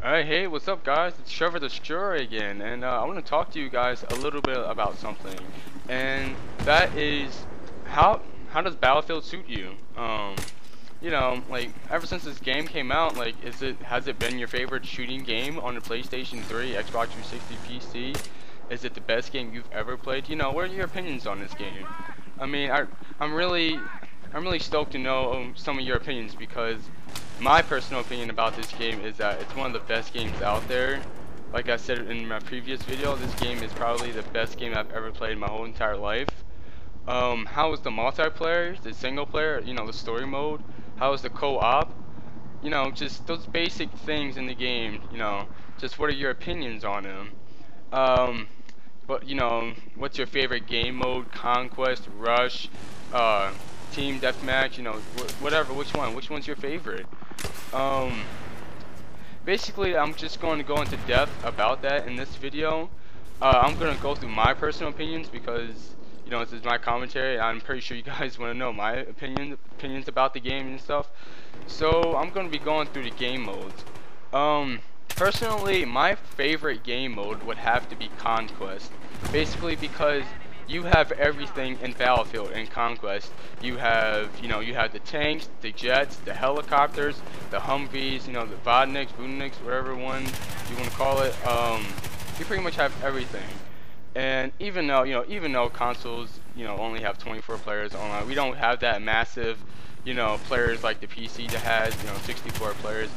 Alright, hey, what's up guys? It's Trevor the Destroyer again, and I want to talk to you guys a little bit about something, and that is how does Battlefield suit you? Like ever since this game came out, like has it been your favorite shooting game on the PlayStation 3, Xbox 360, PC? Is it the best game you've ever played? What are your opinions on this game? I mean, I'm really I'm really stoked to know some of your opinions because my personal opinion about this game is that it's one of the best games out there. Like I said in my previous video, this game is probably the best game I've ever played in my whole entire life. How is the multiplayer, the single player, the story mode? How is the co-op? Just those basic things in the game, just what are your opinions on them? Um, what's your favorite game mode? Conquest, Rush, Team Deathmatch, whatever, which one? Which one's your favorite? Um, Basically, I'm just going to go into depth about that in this video. I'm going to go through my personal opinions because, this is my commentary. I'm pretty sure you guys want to know my opinions about the game and stuff. So, I'm going to be going through the game modes. Personally, my favorite game mode would have to be Conquest. Basically because you have everything in Battlefield and Conquest. You have the tanks, the jets, the helicopters, the Humvees, the Vodniks, Vudniks, whatever one you want to call it. You pretty much have everything. And even though consoles, only have 24 players online, we don't have that massive, players like the PC that has, 64 players.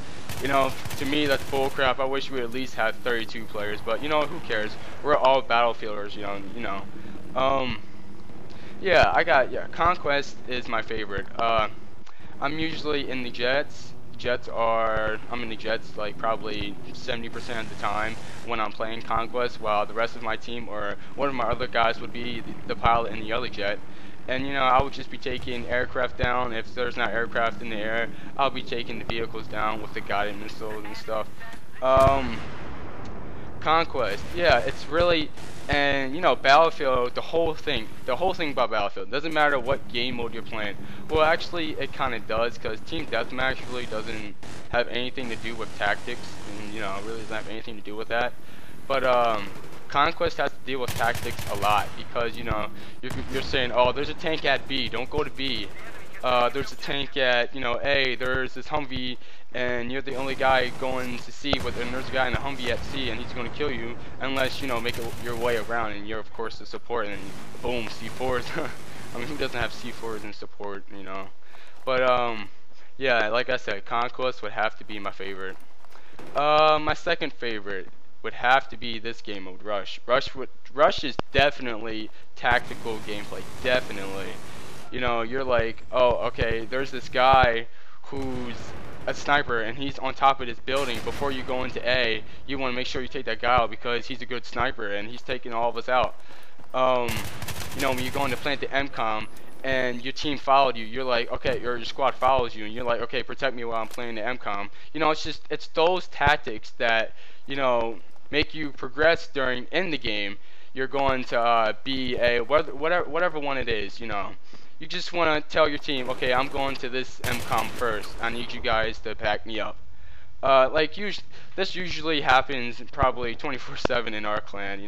To me that's bull crap. I wish we at least had 32 players, but who cares? We're all Battlefielders, yeah, Conquest is my favorite. I'm usually in the jets. I'm in the jets like probably 70% of the time when I'm playing Conquest, while the rest of my team or one of my other guys would be the pilot in the other jet. And I would just be taking aircraft down. If there's not aircraft in the air, I'll be taking the vehicles down with the guided missiles and stuff. Conquest, yeah, it's really, and Battlefield, the whole thing about Battlefield, doesn't matter what game mode you're playing. Well, actually it kind of does, because Team Deathmatch really doesn't have anything to do with tactics, and really doesn't have anything to do with that. But Conquest has to deal with tactics a lot, because you're saying, oh, there's a tank at B, don't go to B. There's a tank at A, there's this Humvee, and you're the only guy going to C, and there's a guy in a Humvee at C, and he's going to kill you unless make your way around, and you're of course the support, and boom, C4s. I mean, who doesn't have C4s in support, But yeah, like I said, Conquest would have to be my favorite. My second favorite would have to be this game mode, Rush. Rush is definitely tactical gameplay, definitely. You're like, oh, okay, there's this guy who's a sniper and he's on top of this building. Before you go into A, you want to make sure you take that guy out because he's a good sniper and he's taking all of us out. When you go into plant the MCOM and your team followed you, you're like, okay, or your squad follows you and you're like, okay, protect me while I'm playing the MCOM. It's those tactics that, make you progress in the game. You're going to be a whatever one it is, You just want to tell your team, okay, I'm going to this MCOM first. I need you guys to back me up. This usually happens probably 24/7 in our clan,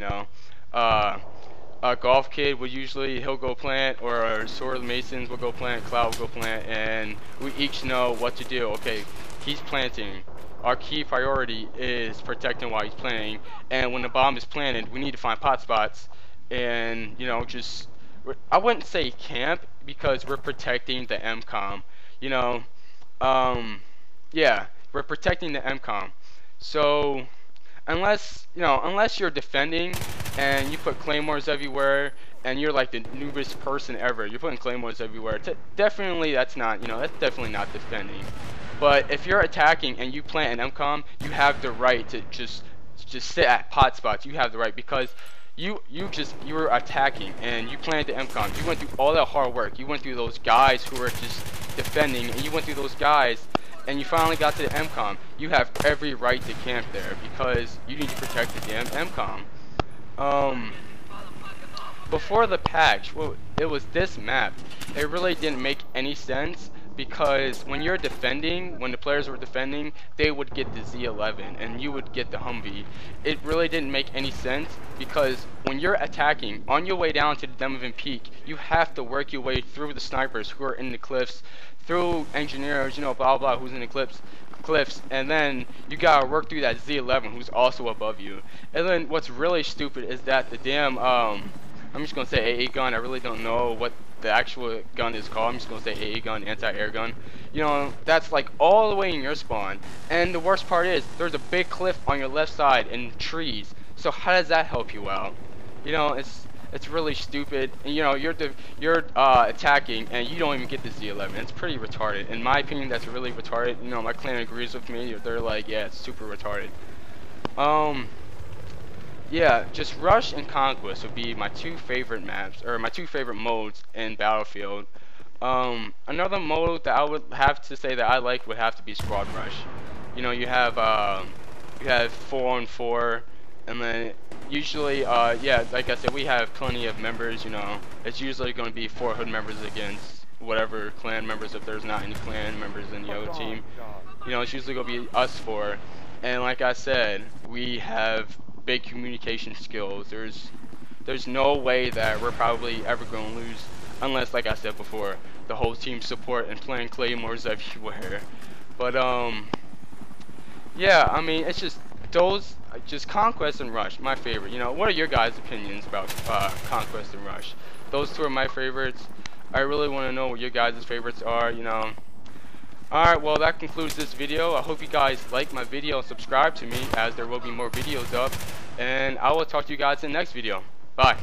Golf Kid would he'll go plant, or Sword of the Masons will go plant, Cloud will go plant, and we each know what to do. Okay, he's planting. Our key priority is protecting while he's planting, and when the bomb is planted, we need to find pot spots, and I wouldn't say camp because we're protecting the MCOM. Yeah, we're protecting the MCOM. So unless you're defending and you put claymores everywhere and you're like the newest person ever, you're putting claymores everywhere. Definitely that's definitely not defending. But if you're attacking and you plant an MCOM, you have the right to just sit at pot spots. You have the right because you were attacking and you planted the MCOM. You went through all that hard work. You went through those guys who were just defending, and you went through those guys, and you finally got to the MCOM. You have every right to camp there because you need to protect the damn MCOM. Before the patch, well, it was this map. It really didn't make any sense because when you're defending, when the players were defending, they would get the Z11 and you would get the Humvee. It really didn't make any sense because when you're attacking on your way down to the Demovan Peak, you have to work your way through the snipers who are in the cliffs, through engineers, you know, blah blah, who's in the cliffs, and then you gotta work through that Z11 who's also above you. And then what's really stupid is that the damn I'm just gonna say AA gun. I really don't know what the actual gun is called. I'm just gonna say AA gun, anti-air gun. You know, that's like all the way in your spawn. And the worst part is there's a big cliff on your left side and trees. So how does that help you out? You know, it's really stupid. And, you know, you're attacking and you don't even get the Z11. It's pretty retarded. In my opinion, that's really retarded. You know, my clan agrees with me. They're like, yeah, it's super retarded. Yeah, just Rush and Conquest would be my two favorite maps, or my two favorite modes in Battlefield. Another mode that I would have to say that I like would have to be Squad Rush. You know, you have 4-on-4, and then usually, yeah, like I said, we have plenty of members. You know, it's usually going to be 4 hood members against whatever clan members if there's not any clan members in the other team. You know, it's usually going to be us 4, and like I said, we have big communication skills. There's no way that we're probably ever going to lose unless, like I said before, the whole team support and playing claymores everywhere. But yeah, I mean, it's just those, just Conquest and Rush, my favorite. You know, what are your guys' opinions about Conquest and Rush? Those two are my favorites. I really want to know what your guys' favorites are, you know. Alright, well, that concludes this video. I hope you guys like my video and subscribe to me, as there will be more videos up. And I will talk to you guys in the next video. Bye.